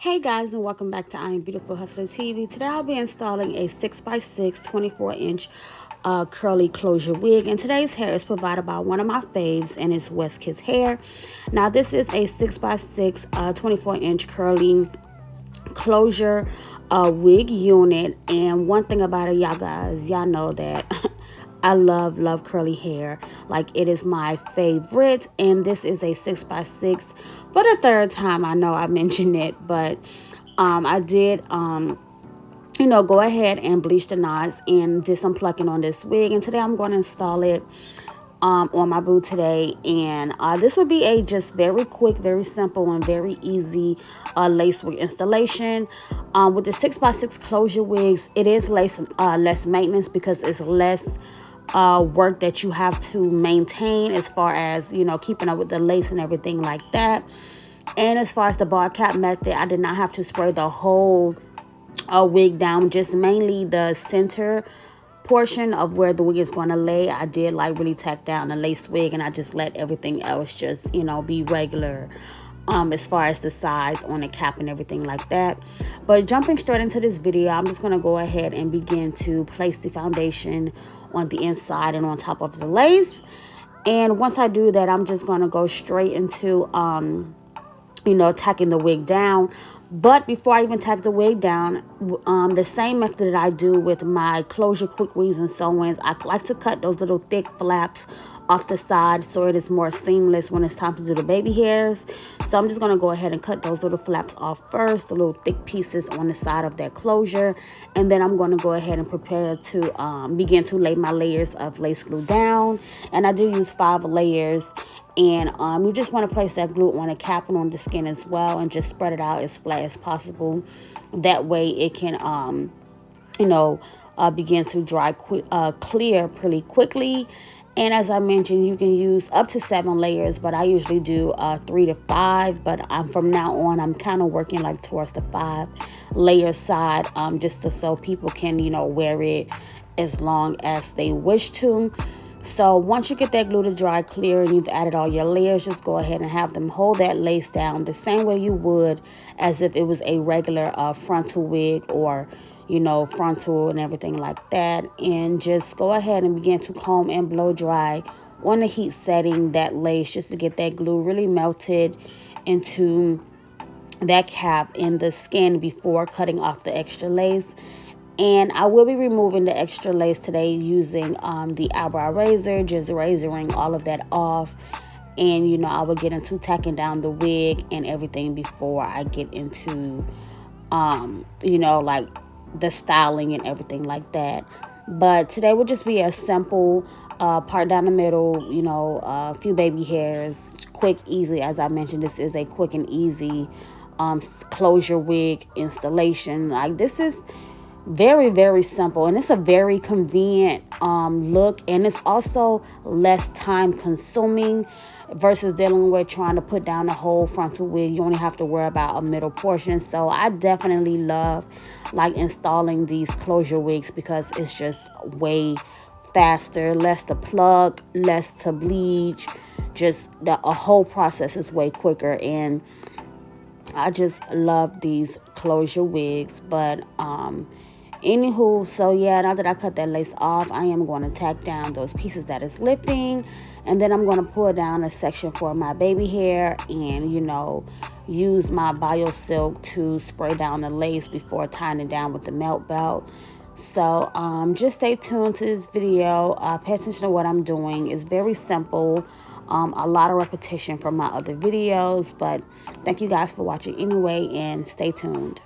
Hey guys, and welcome back to IAmBeautifulHustlerTV. Today I'll be installing a 6x6 24-inch curly closure wig, and today's hair is provided by one of my faves, and it's Westkiss hair. Now this is a 6x6 24-inch curly closure wig unit, and one thing about it, y'all know that I love curly hair. Like, it is my favorite, and this is a 6x6 for the third time. I know I mentioned it, but I did go ahead and bleach the knots and did some plucking on this wig, and today I'm going to install it on my boo today. And this would be a just very quick, very simple, and very easy lace wig installation. With the 6x6 closure wigs, it is less maintenance because it's less work that you have to maintain, as far as keeping up with the lace and everything like that. And as far as the bar cap method, I did not have to spray the whole wig down, just mainly the center portion of where the wig is going to lay. I did really tack down the lace wig, and I just let everything else just be regular, as far as the size on the cap and everything like that. But jumping straight into this video, I'm just going to go ahead and begin to place the foundation on the inside and on top of the lace. And once I do that, I'm just going to go straight into tacking the wig down. But before I even tack the wig down, the same method that I do with my closure quick weaves and sew-ins, I like to cut those little thick flaps off the side so it is more seamless when it's time to do the baby hairs. So I'm just going to go ahead and cut those little flaps off first, the little thick pieces on the side of that closure, and then I'm going to go ahead and prepare to begin to lay my layers of lace glue down. And I do use 5 layers. And you just want to place that glue on the cap and on the skin as well, and just spread it out as flat as possible. That way it can begin to dry clear pretty quickly. And as I mentioned, you can use up to 7 layers, but I usually do 3 to 5. But from now on, I'm kind of working towards the 5 layer side, just so people can wear it as long as they wish to. So once you get that glue to dry clear and you've added all your layers, just go ahead and have them hold that lace down the same way you would as if it was a regular frontal wig, or frontal and everything like that. And just go ahead and begin to comb and blow dry on the heat setting that lace, just to get that glue really melted into that cap and the skin before cutting off the extra lace. And I will be removing the extra lace today using the eyebrow razor, just razoring all of that off. And I will get into tacking down the wig and everything before I get into the styling and everything like that. But today will just be a simple part down the middle, a few baby hairs, quick, easy. As I mentioned, this is a quick and easy closure wig installation. This is very, very simple, and it's a very convenient look, and it's also less time consuming versus dealing with trying to put down the whole frontal wig. You only have to worry about a middle portion. So I definitely love installing these closure wigs because it's just way faster, less to plug, less to bleach. Just the whole process is way quicker, and I just love these closure wigs. But anywho, so yeah, now that I cut that lace off, I am going to tack down those pieces that is lifting, and then I'm going to pull down a section for my baby hair and use my bio silk to spray down the lace before tying it down with the melt belt. So just stay tuned to this video. Pay attention to what I'm doing. It's very simple. A lot of repetition from my other videos, but thank you guys for watching anyway, and stay tuned.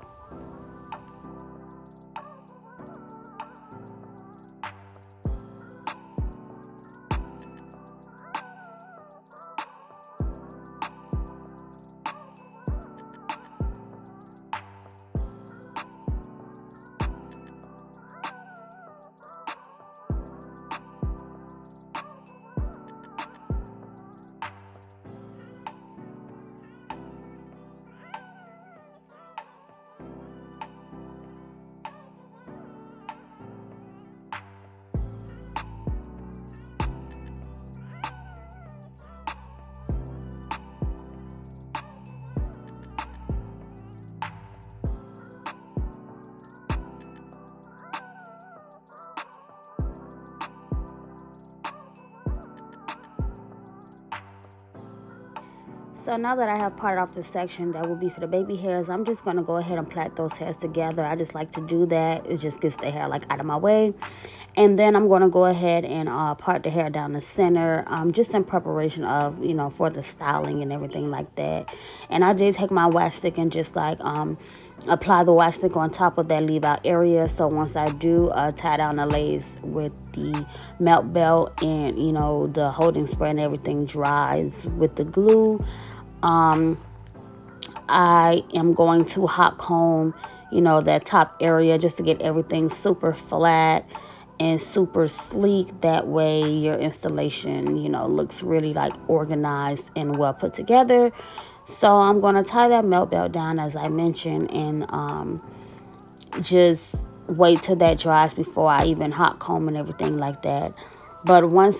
So now that I have parted off the section that will be for the baby hairs, I'm just going to go ahead and plait those hairs together. I just like to do that. It just gets the hair like out of my way. And then I'm going to go ahead and part the hair down the center, just in preparation of, you know, for the styling and everything like that. And I did take my wax stick and just like apply the wax stick on top of that leave out area. So once I do tie down the lace with the melt belt and, you know, the holding spray and everything dries with the glue, I am going to hot comb, you know, that top area just to get everything super flat and super sleek. That way your installation, you know, looks really like organized and well put together. So I'm going to tie that melt belt down as I mentioned, and just wait till that dries before I even hot comb and everything like that. But once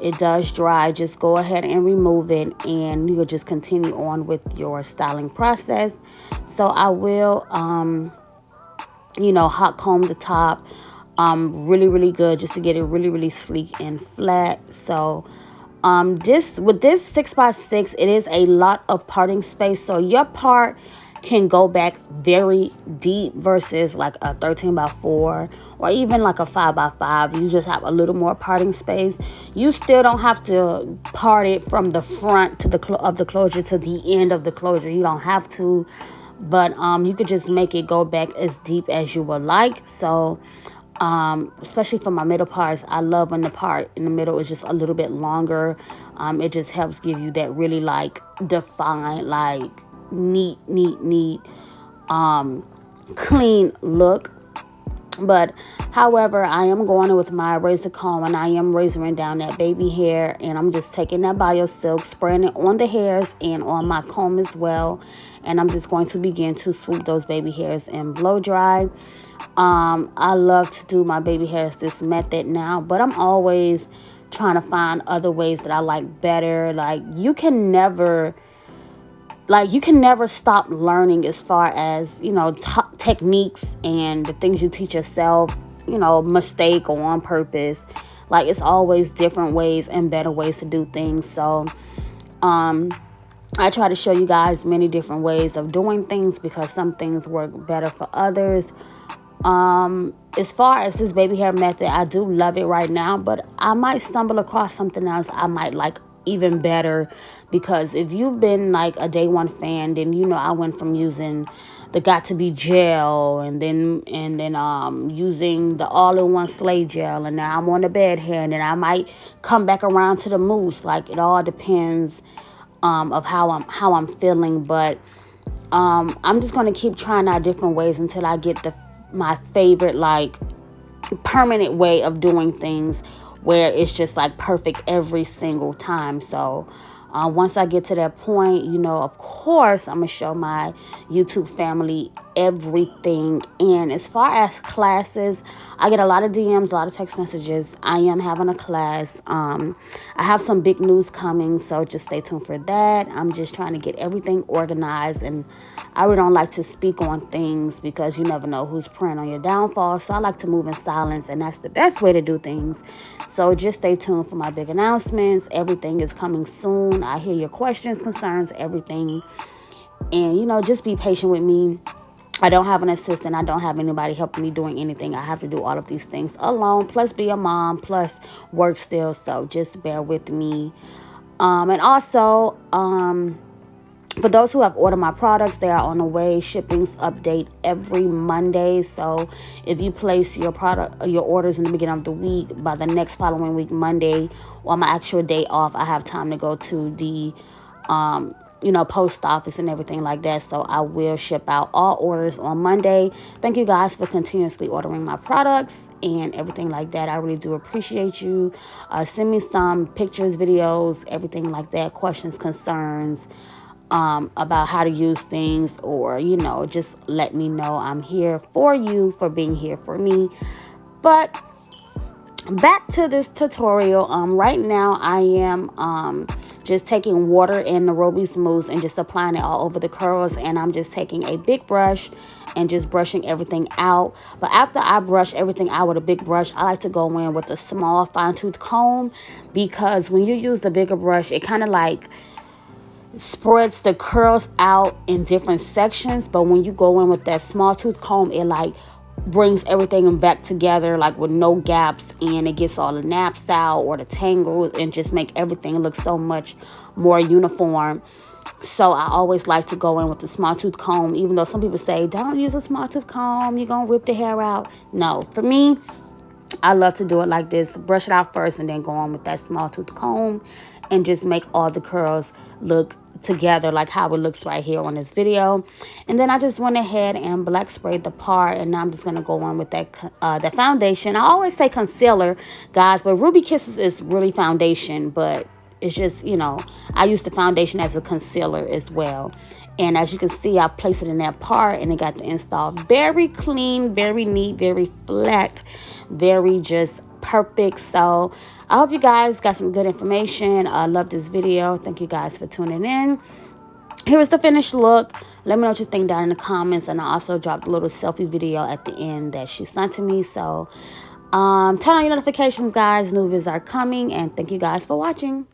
it does dry, just go ahead and remove it, and you'll just continue on with your styling process. So I will, you know, hot comb the top really good, just to get it really sleek and flat. So with this 6x6, it is a lot of parting space, so your part can go back very deep versus like a 13x4 or even like a 5x5. You just have a little more parting space. You still don't have to part it from the front to the closure to the end of the closure. You don't have to, but you could just make it go back as deep as you would like. So especially for my middle parts, I love when the part in the middle is just a little bit longer. It just helps give you that really like defined, like neat clean look. But however, I am going in with my razor comb, and I am razoring down that baby hair, and I'm just taking that bio silk, spraying it on the hairs and on my comb as well, and I'm just going to begin to swoop those baby hairs and blow dry. I love to do my baby hairs this method now, but I'm always trying to find other ways that I like better. Like you can never stop learning as far as, you know, techniques and the things you teach yourself, you know, mistake or on purpose. Like it's always different ways and better ways to do things. So I try to show you guys many different ways of doing things because some things work better for others. As far as this baby hair method, I do love it right now, but I might stumble across something else I might like even better, because if you've been like a day one fan, then you know I went from using the Got To Be gel and then using the all-in-one Slay gel, and now I'm on the bed hair, and then I might come back around to the mousse. Like it all depends of how I'm feeling, but I'm just going to keep trying out different ways until I get my favorite like permanent way of doing things where it's just like perfect every single time. So once I get to that point, you know, of course, I'm going to show my YouTube family everything. And as far as classes, I get a lot of DMs, a lot of text messages. I am having a class. I have some big news coming, so just stay tuned for that. I'm just trying to get everything organized, and I really don't like to speak on things because you never know who's preying on your downfall. So I like to move in silence, and that's the best way to do things. So just stay tuned for my big announcements. Everything is coming soon. I hear your questions, concerns, everything. And, you know, just be patient with me. I don't have an assistant. I don't have anybody helping me doing anything. I have to do all of these things alone, plus be a mom, plus work still. So just bear with me. And also, for those who have ordered my products, they are on the way. Shippings update every Monday. So if you place your orders in the beginning of the week, by the next following week, Monday, or my actual day off, I have time to go to the post office and everything like that. So I will ship out all orders on Monday. Thank you guys for continuously ordering my products and everything like that. I really do appreciate you. Send me some pictures, videos, everything like that, questions, concerns about how to use things, or, you know, just let me know. I'm here for you, for being here for me. But back to this tutorial. Right now I am just taking water and the Roby's mousse and just applying it all over the curls, and I'm just taking a big brush and just brushing everything out. But after I brush everything out with a big brush, I like to go in with a small fine-tooth comb, because when you use the bigger brush, it kind of like spreads the curls out in different sections, but when you go in with that small tooth comb, it like brings everything back together, like with no gaps, and it gets all the naps out or the tangles and just make everything look so much more uniform. So I always like to go in with the small tooth comb, even though some people say don't use a small tooth comb, you're gonna rip the hair out. No, for me, I love to do it like this. Brush it out first and then go on with that small tooth comb and just make all the curls look together like how it looks right here on this video. And then I just went ahead and black sprayed the part, and now I'm just going to go on with that foundation. I always say concealer, guys, but Ruby Kisses is really foundation, but it's just, you know, I use the foundation as a concealer as well. And as you can see, I placed it in that part, and it got the install very clean, very neat, very flat, very just perfect. So I hope you guys got some good information. I love this video. Thank you guys for tuning in. Here's the finished look. Let me know what you think down in the comments. And I also dropped a little selfie video at the end that she sent to me. So turn on your notifications, guys. New videos are coming. And thank you guys for watching.